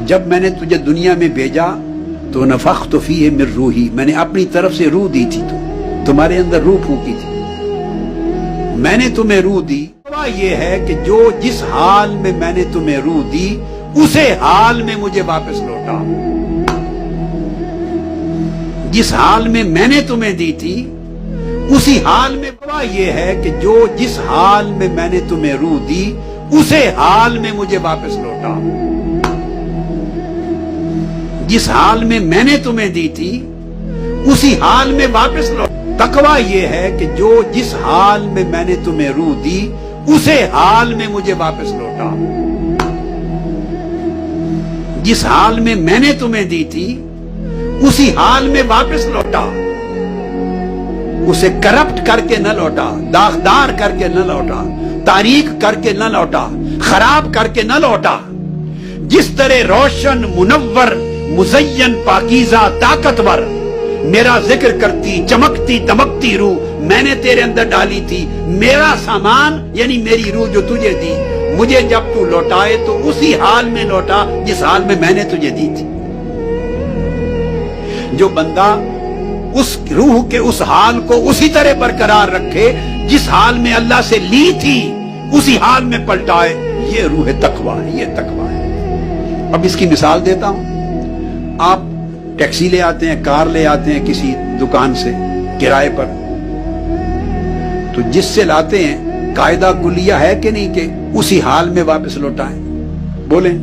جب میں نے تجھے دنیا میں بھیجا تو نفخت فیہ من روحی، میں نے اپنی طرف سے روح دی تھی، تمہارے اندر روح پھونکی تھی، میں نے تمہیں روح دی۔ یہ ہے کہ جو جس حال میں میں نے تمہیں روح دی اسے حال میں مجھے واپس لوٹا، جس حال میں میں نے تمہیں دی تھی اسی حال میں۔ یہ ہے کہ جو جس حال میں میں نے تمہیں روح دی اسے حال میں مجھے واپس لوٹا، جس حال میں میں نے تمہیں دی تھی اسی حال میں واپس لوٹا۔ تقویٰ یہ ہے کہ جو جس حال میں میں نے تمہیں روح دی اسے حال میں مجھے واپس لوٹا، جس حال میں میں نے تمہیں دی تھی اسی حال میں واپس لوٹا، اسے کرپٹ کر کے نہ لوٹا، داغدار کر کے نہ لوٹا، تاریک کر کے نہ لوٹا، خراب کر کے نہ لوٹا۔ جس طرح روشن، منور، مزین، پاکیزہ، طاقتور میرا ذکر کرتی، چمکتی دمکتی روح میں نے تیرے اندر ڈالی تھی، میرا سامان یعنی میری روح جو تجھے دی، مجھے جب تو لوٹائے تو اسی حال میں لوٹا جس حال میں میں نے تجھے دی تھی۔ جو بندہ اس روح کے اس حال کو اسی طرح برقرار رکھے جس حال میں اللہ سے لی تھی اسی حال میں پلٹائے، یہ روح تقویٰ ہے، یہ تقویٰ ہے۔ اب اس کی مثال دیتا ہوں۔ آپ ٹیکسی لے آتے ہیں، کار لے آتے ہیں کسی دکان سے کرائے پر، تو جس سے لاتے ہیں قاعدہ کلیہ ہے کہ نہیں کہ اسی حال میں واپس لوٹائیں؟ بولیں۔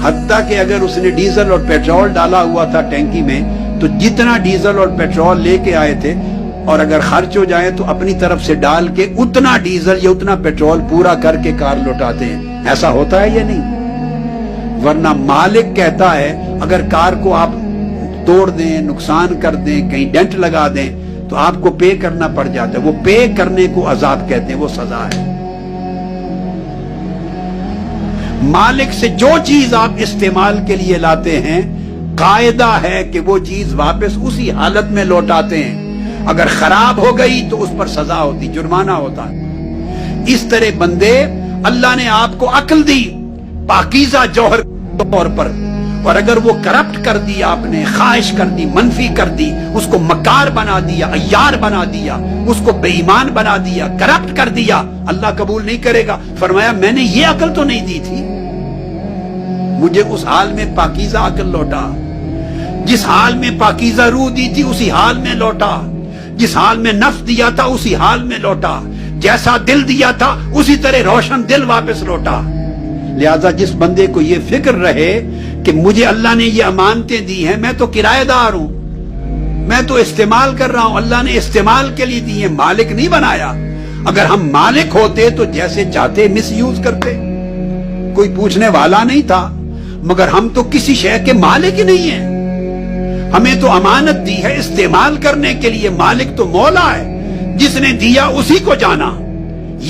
حتیٰ کہ اگر اس نے ڈیزل اور پیٹرول ڈالا ہوا تھا ٹینکی میں تو جتنا ڈیزل اور پیٹرول لے کے آئے تھے اور اگر خرچ ہو جائے تو اپنی طرف سے ڈال کے اتنا ڈیزل یا اتنا پیٹرول پورا کر کے کار لوٹاتے ہیں۔ ایسا ہوتا ہے یا نہیں؟ ورنہ مالک کہتا ہے اگر کار کو آپ توڑ دیں، نقصان کر دیں، کہیں ڈینٹ لگا دیں تو آپ کو پے کرنا پڑ جاتا ہے۔ وہ پے کرنے کو عذاب کہتے ہیں، وہ سزا ہے۔ مالک سے جو چیز آپ استعمال کے لیے لاتے ہیں قاعدہ ہے کہ وہ چیز واپس اسی حالت میں لوٹاتے ہیں، اگر خراب ہو گئی تو اس پر سزا ہوتی، جرمانہ ہوتا ہے۔ اس طرح بندے اللہ نے آپ کو عقل دی پاکیزہ جوہر طور پر، اور اگر وہ کرپٹ کر دی، آپ نے خواہش کر دی، منفی کر دی، اس کو مکار بنا دیا، عیار بنا دیا، اس کو بے ایمان بنا دیا، کرپٹ کر دیا، اللہ قبول نہیں کرے گا۔ فرمایا میں نے یہ عقل تو نہیں دی تھی، مجھے اس حال میں پاکیزہ عقل لوٹا، جس حال میں پاکیزہ روح دی تھی اسی حال میں لوٹا، جس حال میں نفس دیا تھا اسی حال میں لوٹا، جیسا دل دیا تھا اسی طرح روشن دل واپس لوٹا۔ لہذا جس بندے کو یہ فکر رہے کہ مجھے اللہ نے یہ امانتیں دی ہیں، میں تو کرایہ دار ہوں، میں تو استعمال کر رہا ہوں، اللہ نے استعمال کے لیے دی ہیں، مالک نہیں بنایا۔ اگر ہم مالک ہوتے تو جیسے چاہتے مس یوز کرتے، کوئی پوچھنے والا نہیں تھا، مگر ہم تو کسی شے کے مالک ہی نہیں ہیں، ہمیں تو امانت دی ہے استعمال کرنے کے لیے، مالک تو مولا ہے، جس نے دیا اسی کو جانا۔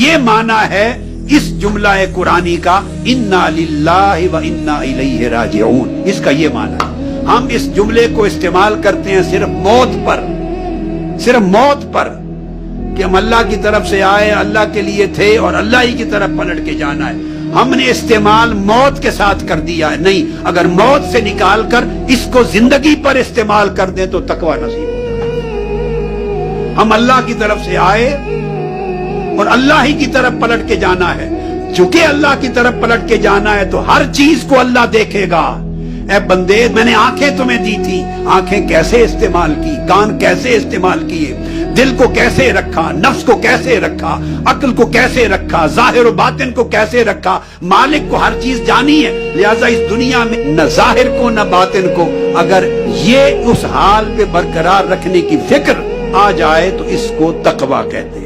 یہ معنی ہے اس جملہ قرآنی کا انا للہ و انا الیہ راجعون، اس کا یہ معنی ہے۔ ہم اس جملے کو استعمال کرتے ہیں صرف موت پر، صرف موت پر، کہ ہم اللہ کی طرف سے آئے، اللہ کے لیے تھے اور اللہ ہی کی طرف پلٹ کے جانا ہے۔ ہم نے استعمال موت کے ساتھ کر دیا ہے، نہیں، اگر موت سے نکال کر اس کو زندگی پر استعمال کر دیں تو تقویٰ نصیب ہوگا۔ ہم اللہ کی طرف سے آئے اور اللہ ہی کی طرف پلٹ کے جانا ہے، چونکہ اللہ کی طرف پلٹ کے جانا ہے تو ہر چیز کو اللہ دیکھے گا۔ اے بندے میں نے آنکھیں تمہیں دی تھی، آنکھیں کیسے استعمال کی، کان کیسے استعمال کیے، دل کو کیسے رکھا، نفس کو کیسے رکھا، عقل کو کیسے رکھا، ظاہر و باطن کو کیسے رکھا۔ مالک کو ہر چیز جانی ہے، لہذا اس دنیا میں نہ ظاہر کو نہ باطن کو اگر یہ اس حال پہ برقرار رکھنے کی فکر آ جائے تو اس کو تقویٰ کہتے ہیں۔